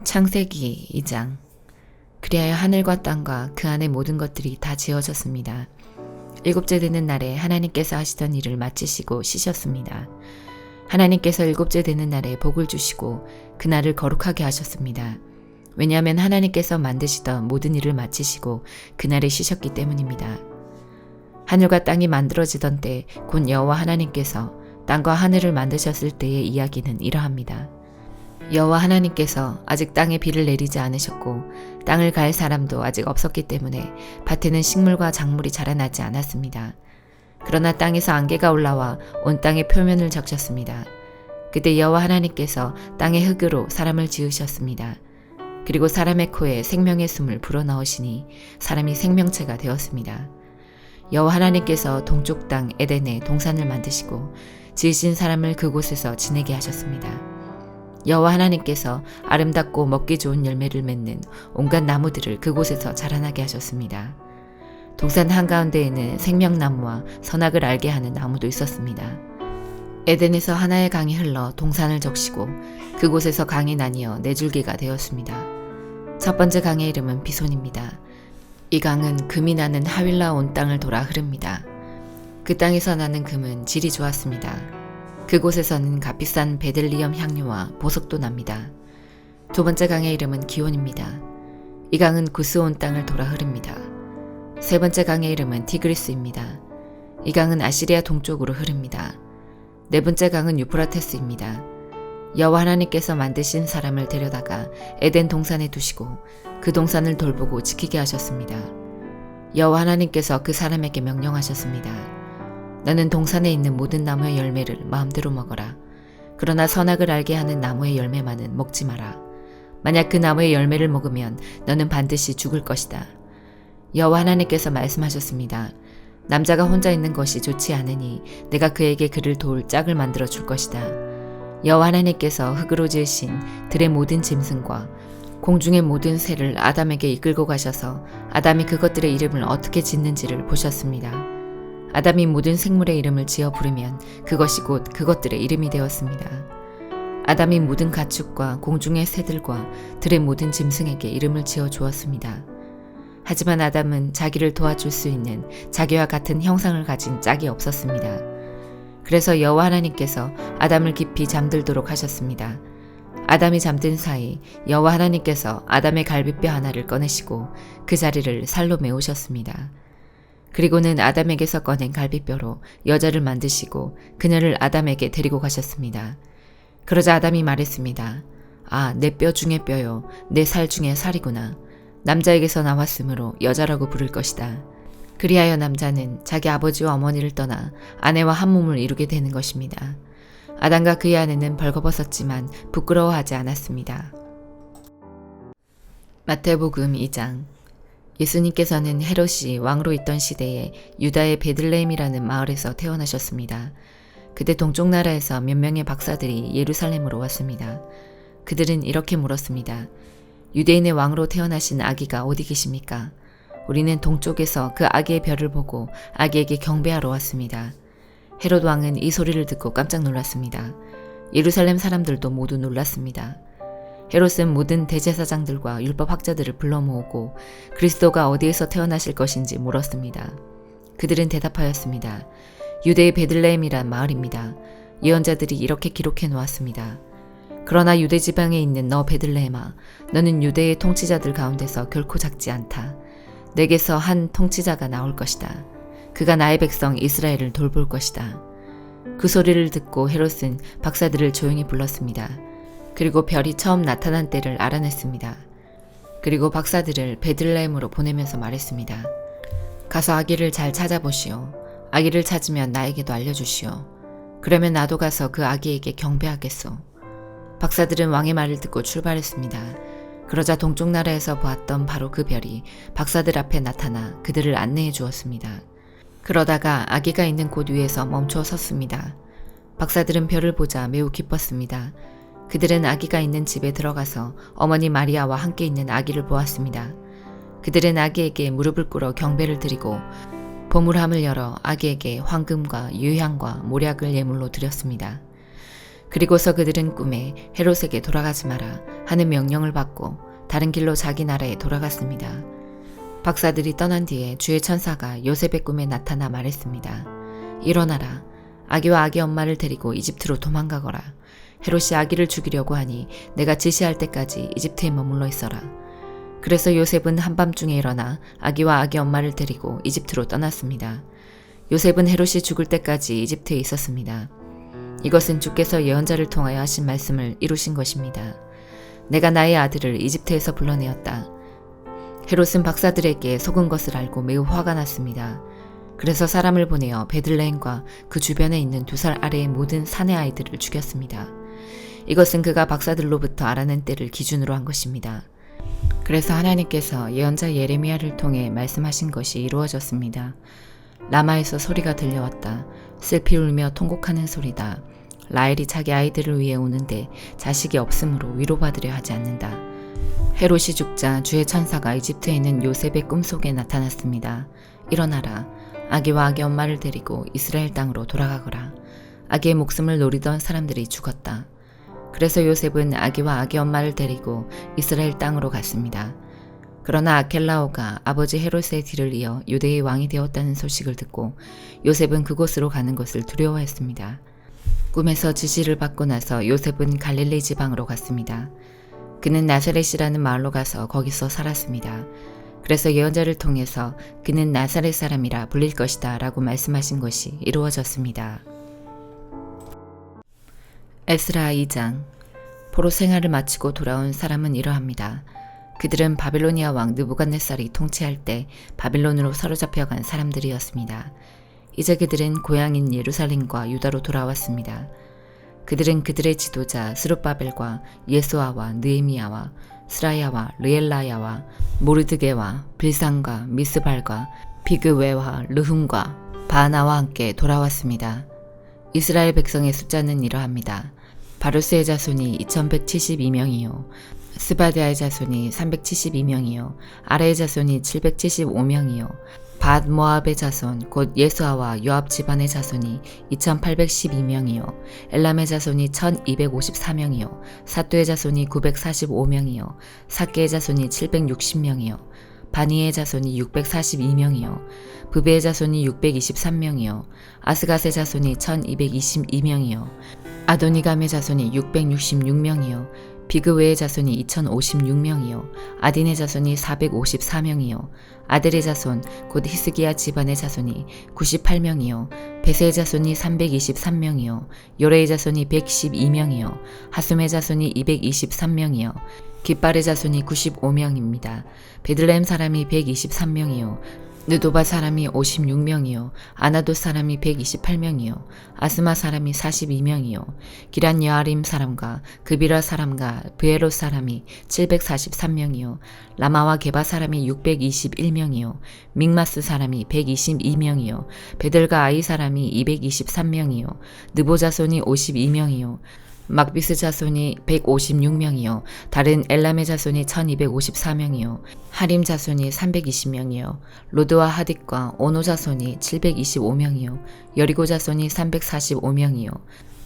창세기 2장. 그리하여 하늘과 땅과 그 안의 모든 것들이 다 지어졌습니다. 일곱째 되는 날에 하나님께서 하시던 일을 마치시고 쉬셨습니다. 하나님께서 일곱째 되는 날에 복을 주시고 그날을 거룩하게 하셨습니다. 왜냐하면 하나님께서 만드시던 모든 일을 마치시고 그날에 쉬셨기 때문입니다. 하늘과 땅이 만들어지던 때 곧 여호와 하나님께서 땅과 하늘을 만드셨을 때의 이야기는 이러합니다. 여호와 하나님께서 아직 땅에 비를 내리지 않으셨고 땅을 갈 사람도 아직 없었기 때문에 밭에는 식물과 작물이 자라나지 않았습니다. 그러나 땅에서 안개가 올라와 온 땅의 표면을 적셨습니다. 그때 여호와 하나님께서 땅의 흙으로 사람을 지으셨습니다. 그리고 사람의 코에 생명의 숨을 불어넣으시니 사람이 생명체가 되었습니다. 여호와 하나님께서 동쪽 땅 에덴에 동산을 만드시고 지으신 사람을 그곳에서 지내게 하셨습니다. 여호와 하나님께서 아름답고 먹기 좋은 열매를 맺는 온갖 나무들을 그곳에서 자라나게 하셨습니다. 동산 한가운데에는 생명나무와 선악을 알게 하는 나무도 있었습니다. 에덴에서 하나의 강이 흘러 동산을 적시고 그곳에서 강이 나뉘어 네 줄기가 되었습니다. 첫 번째 강의 이름은 비손입니다. 이 강은 금이 나는 하윌라 온 땅을 돌아 흐릅니다. 그 땅에서 나는 금은 질이 좋았습니다. 그곳에서는 값비싼 베들리엄 향료와 보석도 납니다. 두 번째 강의 이름은 기온입니다. 이 강은 구스 온 땅을 돌아 흐릅니다. 세 번째 강의 이름은 티그리스입니다. 이 강은 아시리아 동쪽으로 흐릅니다. 네 번째 강은 유프라테스입니다. 여호와 하나님께서 만드신 사람을 데려다가 에덴 동산에 두시고 그 동산을 돌보고 지키게 하셨습니다. 여호와 하나님께서 그 사람에게 명령하셨습니다. 너는 동산에 있는 모든 나무의 열매를 마음대로 먹어라. 그러나 선악을 알게 하는 나무의 열매만은 먹지 마라. 만약 그 나무의 열매를 먹으면 너는 반드시 죽을 것이다. 여호와 하나님께서 말씀하셨습니다. 남자가 혼자 있는 것이 좋지 않으니 내가 그에게 그를 도울 짝을 만들어 줄 것이다. 여호와 하나님께서 흙으로 지으신 들의 모든 짐승과 공중의 모든 새를 아담에게 이끌고 가셔서 아담이 그것들의 이름을 어떻게 짓는지를 보셨습니다. 아담이 모든 생물의 이름을 지어 부르면 그것이 곧 그것들의 이름이 되었습니다. 아담이 모든 가축과 공중의 새들과 들의 모든 짐승에게 이름을 지어 주었습니다. 하지만 아담은 자기를 도와줄 수 있는 자기와 같은 형상을 가진 짝이 없었습니다. 그래서 여호와 하나님께서 아담을 깊이 잠들도록 하셨습니다. 아담이 잠든 사이 여호와 하나님께서 아담의 갈비뼈 하나를 꺼내시고 그 자리를 살로 메우셨습니다. 그리고는 아담에게서 꺼낸 갈비뼈로 여자를 만드시고 그녀를 아담에게 데리고 가셨습니다. 그러자 아담이 말했습니다. 아, 내 뼈 중에 뼈요, 내 살 중에 살이구나. 남자에게서 나왔으므로 여자라고 부를 것이다. 그리하여 남자는 자기 아버지와 어머니를 떠나 아내와 한 몸을 이루게 되는 것입니다. 아담과 그의 아내는 벌거벗었지만 부끄러워하지 않았습니다. 마태복음 2장. 예수님께서는 헤롯이 왕으로 있던 시대에 유다의 베들레헴이라는 마을에서 태어나셨습니다. 그때 동쪽 나라에서 몇 명의 박사들이 예루살렘으로 왔습니다. 그들은 이렇게 물었습니다. 유대인의 왕으로 태어나신 아기가 어디 계십니까? 우리는 동쪽에서 그 아기의 별을 보고 아기에게 경배하러 왔습니다. 헤롯 왕은 이 소리를 듣고 깜짝 놀랐습니다. 예루살렘 사람들도 모두 놀랐습니다. 헤롯은 모든 대제사장들과 율법학자들을 불러 모으고 그리스도가 어디에서 태어나실 것인지 물었습니다. 그들은 대답하였습니다. 유대의 베들레헴이란 마을입니다. 예언자들이 이렇게 기록해 놓았습니다. 그러나 유대 지방에 있는 너 베들레헴아, 너는 유대의 통치자들 가운데서 결코 작지 않다. 내게서 한 통치자가 나올 것이다. 그가 나의 백성 이스라엘을 돌볼 것이다. 그 소리를 듣고 헤롯은 박사들을 조용히 불렀습니다. 그리고 별이 처음 나타난 때를 알아냈습니다. 그리고 박사들을 베들레헴으로 보내면서 말했습니다. 가서 아기를 잘 찾아보시오. 아기를 찾으면 나에게도 알려주시오. 그러면 나도 가서 그 아기에게 경배하겠소. 박사들은 왕의 말을 듣고 출발했습니다. 그러자 동쪽 나라에서 보았던 바로 그 별이 박사들 앞에 나타나 그들을 안내해 주었습니다. 그러다가 아기가 있는 곳 위에서 멈춰 섰습니다. 박사들은 별을 보자 매우 기뻤습니다. 그들은 아기가 있는 집에 들어가서 어머니 마리아와 함께 있는 아기를 보았습니다. 그들은 아기에게 무릎을 꿇어 경배를 드리고 보물함을 열어 아기에게 황금과 유향과 모략을 예물로 드렸습니다. 그리고서 그들은 꿈에 헤롯에게 돌아가지 마라 하는 명령을 받고 다른 길로 자기 나라에 돌아갔습니다. 박사들이 떠난 뒤에 주의 천사가 요셉의 꿈에 나타나 말했습니다. 일어나라. 아기와 아기 엄마를 데리고 이집트로 도망가거라. 헤롯이 아기를 죽이려고 하니 내가 지시할 때까지 이집트에 머물러 있어라. 그래서 요셉은 한밤중에 일어나 아기와 아기 엄마를 데리고 이집트로 떠났습니다. 요셉은 헤롯이 죽을 때까지 이집트에 있었습니다. 이것은 주께서 예언자를 통하여 하신 말씀을 이루신 것입니다. 내가 나의 아들을 이집트에서 불러내었다. 헤롯은 박사들에게 속은 것을 알고 매우 화가 났습니다. 그래서 사람을 보내어 베들레헴과 그 주변에 있는 2살 아래의 모든 사내 아이들을 죽였습니다. 이것은 그가 박사들로부터 알아낸 때를 기준으로 한 것입니다. 그래서 하나님께서 예언자 예레미야를 통해 말씀하신 것이 이루어졌습니다. 라마에서 소리가 들려왔다. 슬피 울며 통곡하는 소리다. 라헬이 자기 아이들을 위해 우는데 자식이 없으므로 위로받으려 하지 않는다. 헤롯이 죽자 주의 천사가 이집트에 있는 요셉의 꿈속에 나타났습니다. 일어나라. 아기와 아기 엄마를 데리고 이스라엘 땅으로 돌아가거라. 아기의 목숨을 노리던 사람들이 죽었다. 그래서 요셉은 아기와 아기 엄마를 데리고 이스라엘 땅으로 갔습니다. 그러나 아켈라오가 아버지 헤롯의 뒤를 이어 유대의 왕이 되었다는 소식을 듣고 요셉은 그곳으로 가는 것을 두려워했습니다. 꿈에서 지시를 받고 나서 요셉은 갈릴리 지방으로 갔습니다. 그는 나사렛이라는 마을로 가서 거기서 살았습니다. 그래서 예언자를 통해서 그는 나사렛 사람이라 불릴 것이다 라고 말씀하신 것이 이루어졌습니다. 에스라 2장. 포로 생활을 마치고 돌아온 사람은 이러합니다. 그들은 바빌로니아 왕 느부갓네살이 통치할 때 바빌론으로 사로잡혀간 사람들이었습니다. 이제 그들은 고향인 예루살렘과 유다로 돌아왔습니다. 그들은 그들의 지도자 스룹바벨과 예수아와 느헤미야와 스라야와 르엘라야와 모르드게와 빌산과 미스발과 비그웨와 르훔과 바나와 함께 돌아왔습니다. 이스라엘 백성의 숫자는 이러합니다. 바루스의 자손이 2172명이요. 스바디아의 자손이 372명이요. 아레의 자손이 775명이요. 밧 모압의 자손 곧 예수아와 요압 집안의 자손이 2812명이요. 엘람의 자손이 1254명이요. 사뚜의 자손이 945명이요. 사케의 자손이 760명이요. 바니의 자손이 642명이요. 부베의 자손이 623명이요. 아스갓의 자손이 1222명이요. 아도니감의 자손이 666명이요. 비그웨의 자손이 2056명이요. 아딘의 자손이 454명이요. 아델의 자손 곧 히스기야 집안의 자손이 98명이요. 베세의 자손이 323명이요. 요레의 자손이 112명이요. 하숨의 자손이 223명이요. 깃발의 자손이 95명입니다. 베들레헴 사람이 123명이요. 느도바 사람이 56명이요. 아나도 사람이 128명이요. 아스마 사람이 42명이요. 기란 여아림 사람과 그비라 사람과 브에롯 사람이 743명이요. 라마와 게바 사람이 621명이요. 믹마스 사람이 122명이요. 베들과 아이 사람이 223명이요. 느보 자손이 52명이요. 막비스 자손이 156명이요. 다른 엘람의 자손이 1254명이요. 하림 자손이 320명이요. 로드와 하딕과 오노 자손이 725명이요. 여리고 자손이 345명이요.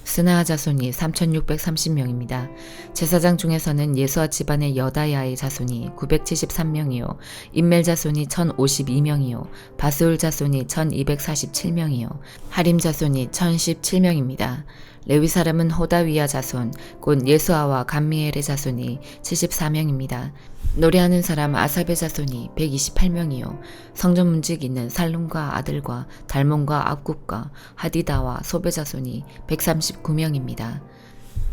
스나아 자손이 3630명입니다. 제사장 중에서는 예수아 집안의 여다야의 자손이 973명이요. 인멜 자손이 1052명이요. 바스울 자손이 1247명이요. 하림 자손이 1017명입니다. 레위 사람은 호다위야 자손, 곧 예수아와 감미엘의 자손이 74명입니다. 노래하는 사람 아삽의 자손이 128명이요. 성전 문직 있는 살룸과 아들과 달몬과 압굽과 하디다와 소베 자손이 139명입니다.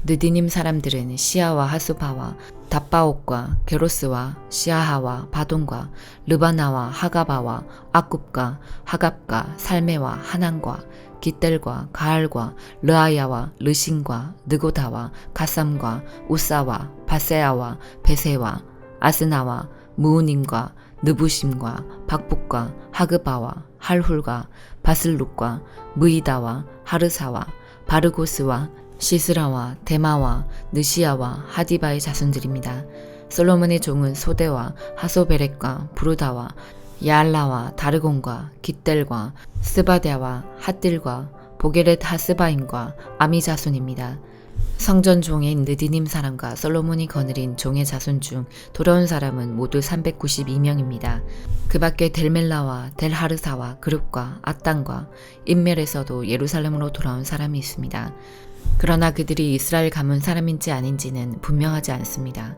느디님 사람들은 시아와 하수바와 답바옥과 게로스와 시아하와 바돈과 르바나와 하가바와 압굽과 하갑과 살메와 하난과 깃델과 가알과 르아야와 르신과 느고다와 가삼과 우사와 바세아와 베세와 아스나와 무우님과 느부심과 박북과 하그바와 할훌과 바슬룩과 무이다와 하르사와 바르고스와 시스라와 데마와 느시아와 하디바의 자손들입니다. 솔로몬의 종은 소데와 하소베렉과 부르다와 야알라와 다르곤과 깃델과 스바데와 핫딜과 보게렛 하스바임과 아미 자손입니다. 성전 종인 느디님 사람과 솔로몬이 거느린 종의 자손 중 돌아온 사람은 모두 392명입니다. 그 밖에 델멜라와 델하르사와 그룹과 앗단과 인멜에서도 예루살렘으로 돌아온 사람이 있습니다. 그러나 그들이 이스라엘 가문 사람인지 아닌지는 분명하지 않습니다.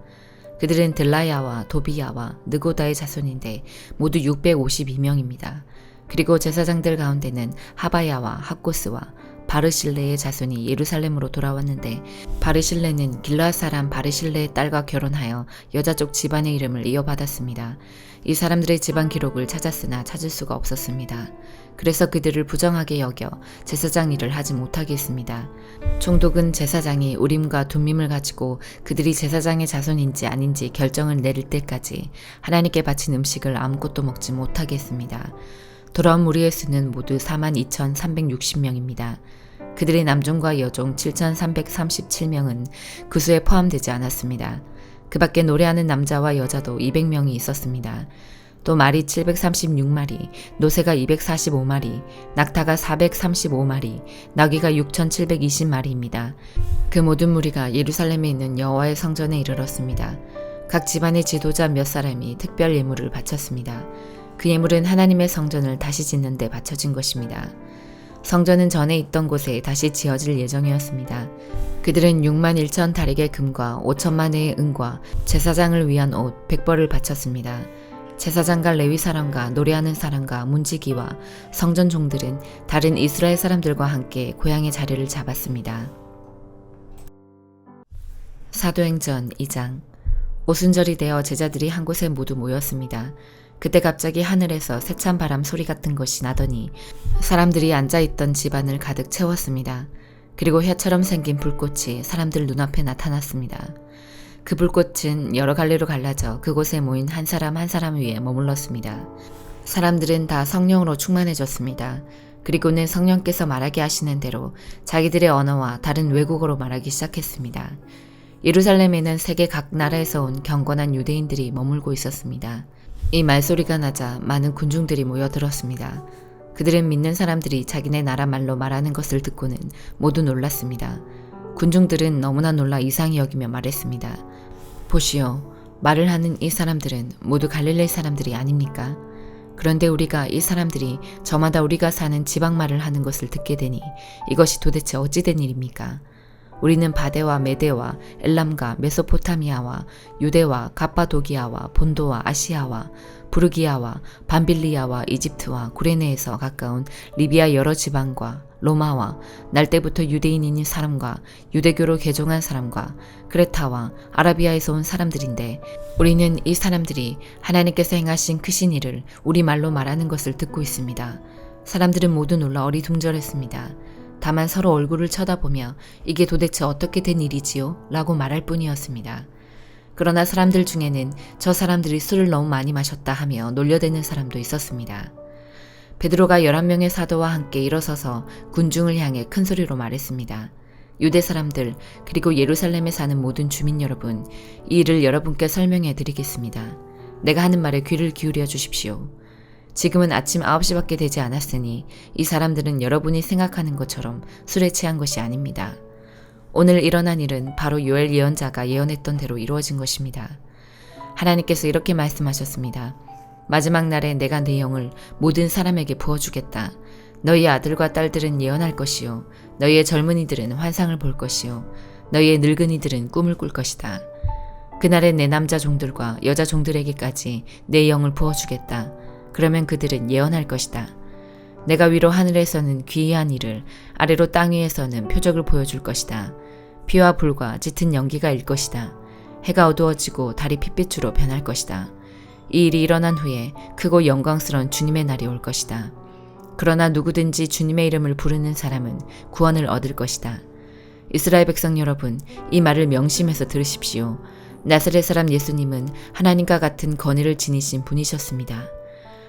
그들은 들라야와 도비야와 느고다의 자손인데 모두 652명입니다. 그리고 제사장들 가운데는 하바야와 학고스와 바르실레의 자손이 예루살렘으로 돌아왔는데 바르실레는 길르앗 사람 바르실레의 딸과 결혼하여 여자 쪽 집안의 이름을 이어받았습니다. 이 사람들의 집안 기록을 찾았으나 찾을 수가 없었습니다. 그래서 그들을 부정하게 여겨 제사장 일을 하지 못하게 했습니다. 총독은 제사장이 우림과 둠밈을 가지고 그들이 제사장의 자손인지 아닌지 결정을 내릴 때까지 하나님께 바친 음식을 아무것도 먹지 못하게 했습니다. 돌아온 무리의 수는 모두 42,360명입니다. 그들의 남종과 여종 7,337명은 그 수에 포함되지 않았습니다. 그 밖에 노래하는 남자와 여자도 200명이 있었습니다. 또 말이 736마리, 노새가 245마리, 낙타가 435마리, 나귀가 6,720마리입니다. 그 모든 무리가 예루살렘에 있는 여호와의 성전에 이르렀습니다. 각 집안의 지도자 몇 사람이 특별 예물을 바쳤습니다. 그 예물은 하나님의 성전을 다시 짓는 데 바쳐진 것입니다. 성전은 전에 있던 곳에 다시 지어질 예정이었습니다. 그들은 6만 1천 다릭의 금과 5천만 회의 은과 제사장을 위한 옷 100벌을 바쳤습니다. 제사장과 레위 사람과 노래하는 사람과 문지기와 성전 종들은 다른 이스라엘 사람들과 함께 고향의 자리를 잡았습니다. 사도행전 2장. 오순절이 되어 제자들이 한 곳에 모두 모였습니다. 그때 갑자기 하늘에서 세찬 바람 소리 같은 것이 나더니 사람들이 앉아있던 집안을 가득 채웠습니다. 그리고 혀처럼 생긴 불꽃이 사람들 눈앞에 나타났습니다. 그 불꽃은 여러 갈래로 갈라져 그곳에 모인 한 사람 한 사람 위에 머물렀습니다. 사람들은 다 성령으로 충만해졌습니다. 그리고는 성령께서 말하게 하시는 대로 자기들의 언어와 다른 외국어로 말하기 시작했습니다. 예루살렘에는 세계 각 나라에서 온 경건한 유대인들이 머물고 있었습니다. 이 말소리가 나자 많은 군중들이 모여들었습니다. 그들은 믿는 사람들이 자기네 나라 말로 말하는 것을 듣고는 모두 놀랐습니다. 군중들은 너무나 놀라 이상히 여기며 말했습니다. 보시오, 말을 하는 이 사람들은 모두 갈릴리 사람들이 아닙니까? 그런데 우리가 이 사람들이 저마다 우리가 사는 지방말을 하는 것을 듣게 되니 이것이 도대체 어찌된 일입니까? 우리는 바데와 메데와 엘람과 메소포타미아와 유대와 갑바도기아와 본도와 아시아와 부르기아와 밤빌리아와 이집트와 구레네에서 가까운 리비아 여러 지방과 로마와 날 때부터 유대인인 사람과 유대교로 개종한 사람과 크레타와 아라비아에서 온 사람들인데 우리는 이 사람들이 하나님께서 행하신 크신 일을 우리말로 말하는 것을 듣고 있습니다. 사람들은 모두 놀라 어리둥절했습니다. 다만 서로 얼굴을 쳐다보며 이게 도대체 어떻게 된 일이지요? 라고 말할 뿐이었습니다. 그러나 사람들 중에는 저 사람들이 술을 너무 많이 마셨다 하며 놀려대는 사람도 있었습니다. 베드로가 11명의 사도와 함께 일어서서 군중을 향해 큰 소리로 말했습니다. 유대 사람들 그리고 예루살렘에 사는 모든 주민 여러분, 이 일을 여러분께 설명해 드리겠습니다. 내가 하는 말에 귀를 기울여 주십시오. 지금은 아침 9시밖에 되지 않았으니 이 사람들은 여러분이 생각하는 것처럼 술에 취한 것이 아닙니다. 오늘 일어난 일은 바로 요엘 예언자가 예언했던 대로 이루어진 것입니다. 하나님께서 이렇게 말씀하셨습니다. 마지막 날에 내가 내 영을 모든 사람에게 부어주겠다. 너희의 아들과 딸들은 예언할 것이요. 너희의 젊은이들은 환상을 볼 것이요. 너희의 늙은이들은 꿈을 꿀 것이다. 그날에 내 남자 종들과 여자 종들에게까지 내 영을 부어주겠다. 그러면 그들은 예언할 것이다. 내가 위로 하늘에서는 기이한 일을, 아래로 땅 위에서는 표적을 보여줄 것이다. 피와 불과 짙은 연기가 일 것이다. 해가 어두워지고 달이 핏빛으로 변할 것이다. 이 일이 일어난 후에 크고 영광스러운 주님의 날이 올 것이다. 그러나 누구든지 주님의 이름을 부르는 사람은 구원을 얻을 것이다. 이스라엘 백성 여러분, 이 말을 명심해서 들으십시오. 나사렛 사람 예수님은 하나님과 같은 권위를 지니신 분이셨습니다.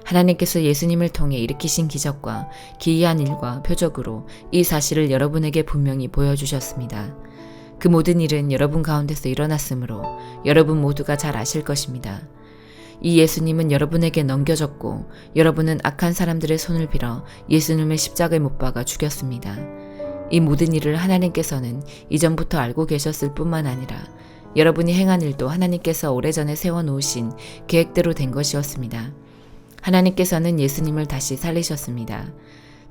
하나님께서 예수님을 통해 일으키신 기적과 기이한 일과 표적으로 이 사실을 여러분에게 분명히 보여주셨습니다. 그 모든 일은 여러분 가운데서 일어났으므로 여러분 모두가 잘 아실 것입니다. 이 예수님은 여러분에게 넘겨졌고 여러분은 악한 사람들의 손을 빌어 예수님의 십자가에 못 박아 죽였습니다. 이 모든 일을 하나님께서는 이전부터 알고 계셨을 뿐만 아니라 여러분이 행한 일도 하나님께서 오래전에 세워놓으신 계획대로 된 것이었습니다. 하나님께서는 예수님을 다시 살리셨습니다.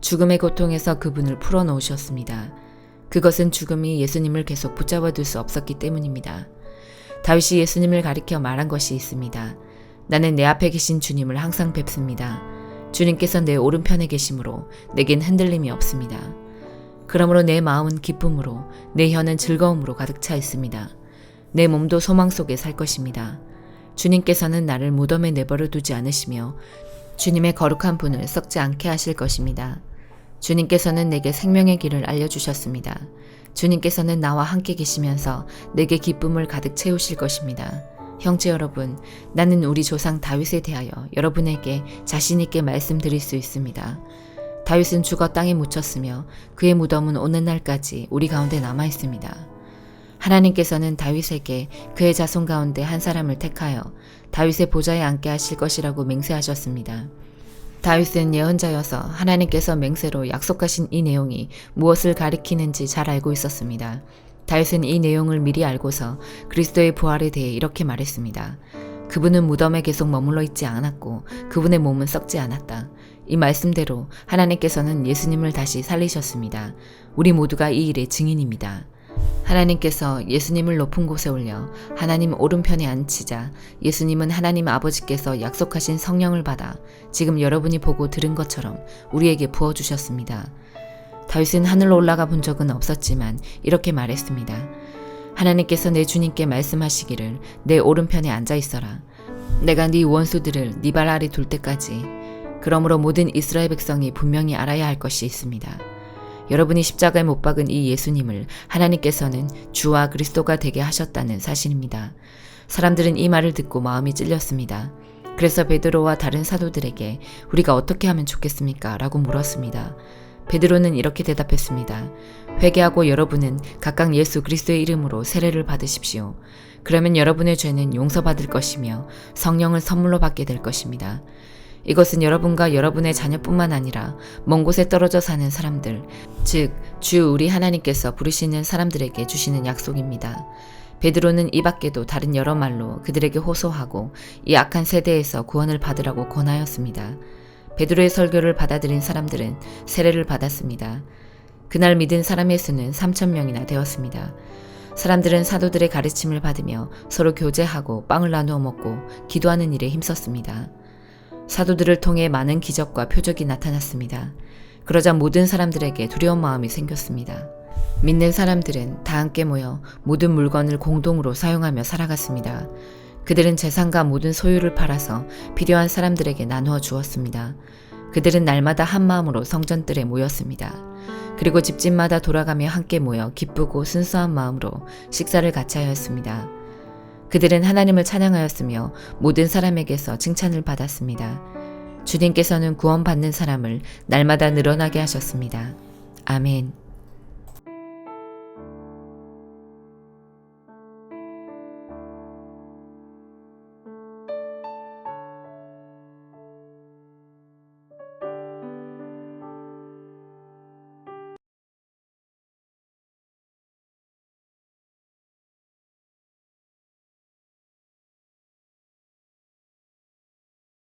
죽음의 고통에서 그분을 풀어놓으셨습니다. 그것은 죽음이 예수님을 계속 붙잡아둘 수 없었기 때문입니다. 다윗이 예수님을 가리켜 말한 것이 있습니다. 나는 내 앞에 계신 주님을 항상 뵙습니다. 주님께서 내 오른편에 계심으로 내겐 흔들림이 없습니다. 그러므로 내 마음은 기쁨으로 내 혀는 즐거움으로 가득 차 있습니다. 내 몸도 소망 속에 살 것입니다. 주님께서는 나를 무덤에 내버려 두지 않으시며 주님의 거룩한 분을 썩지 않게 하실 것입니다. 주님께서는 내게 생명의 길을 알려주셨습니다. 주님께서는 나와 함께 계시면서 내게 기쁨을 가득 채우실 것입니다. 형제 여러분, 나는 우리 조상 다윗에 대하여 여러분에게 자신 있게 말씀드릴 수 있습니다. 다윗은 죽어 땅에 묻혔으며 그의 무덤은 오늘날까지 우리 가운데 남아 있습니다. 하나님께서는 다윗에게 그의 자손 가운데 한 사람을 택하여 다윗의 보좌에 앉게 하실 것이라고 맹세하셨습니다. 다윗은 예언자여서 하나님께서 맹세로 약속하신 이 내용이 무엇을 가리키는지 잘 알고 있었습니다. 다윗은 이 내용을 미리 알고서 그리스도의 부활에 대해 이렇게 말했습니다. 그분은 무덤에 계속 머물러 있지 않았고 그분의 몸은 썩지 않았다. 이 말씀대로 하나님께서는 예수님을 다시 살리셨습니다. 우리 모두가 이 일의 증인입니다. 하나님께서 예수님을 높은 곳에 올려 하나님 오른편에 앉히자 예수님은 하나님 아버지께서 약속하신 성령을 받아 지금 여러분이 보고 들은 것처럼 우리에게 부어주셨습니다. 다윗은 하늘로 올라가 본 적은 없었지만 이렇게 말했습니다. 하나님께서 내 주님께 말씀하시기를 내 오른편에 앉아 있어라. 내가 네 원수들을 네 발 아래 둘 때까지. 그러므로 모든 이스라엘 백성이 분명히 알아야 할 것이 있습니다. 여러분이 십자가에 못 박은 이 예수님을 하나님께서는 주와 그리스도가 되게 하셨다는 사실입니다. 사람들은 이 말을 듣고 마음이 찔렸습니다. 그래서 베드로와 다른 사도들에게 우리가 어떻게 하면 좋겠습니까? 라고 물었습니다. 베드로는 이렇게 대답했습니다. 회개하고 여러분은 각각 예수 그리스도의 이름으로 세례를 받으십시오. 그러면 여러분의 죄는 용서받을 것이며 성령을 선물로 받게 될 것입니다. 이것은 여러분과 여러분의 자녀뿐만 아니라 먼 곳에 떨어져 사는 사람들, 즉 주 우리 하나님께서 부르시는 사람들에게 주시는 약속입니다. 베드로는 이 밖에도 다른 여러 말로 그들에게 호소하고 이 악한 세대에서 구원을 받으라고 권하였습니다. 베드로의 설교를 받아들인 사람들은 세례를 받았습니다. 그날 믿은 사람의 수는 3,000명이나 되었습니다. 사람들은 사도들의 가르침을 받으며 서로 교제하고 빵을 나누어 먹고 기도하는 일에 힘썼습니다. 사도들을 통해 많은 기적과 표적이 나타났습니다. 그러자 모든 사람들에게 두려운 마음이 생겼습니다. 믿는 사람들은 다 함께 모여 모든 물건을 공동으로 사용하며 살아갔습니다. 그들은 재산과 모든 소유를 팔아서 필요한 사람들에게 나누어 주었습니다. 그들은 날마다 한 마음으로 성전들에 모였습니다. 그리고 집집마다 돌아가며 함께 모여 기쁘고 순수한 마음으로 식사를 같이 하였습니다. 그들은 하나님을 찬양하였으며 모든 사람에게서 칭찬을 받았습니다. 주님께서는 구원받는 사람을 날마다 늘어나게 하셨습니다. 아멘.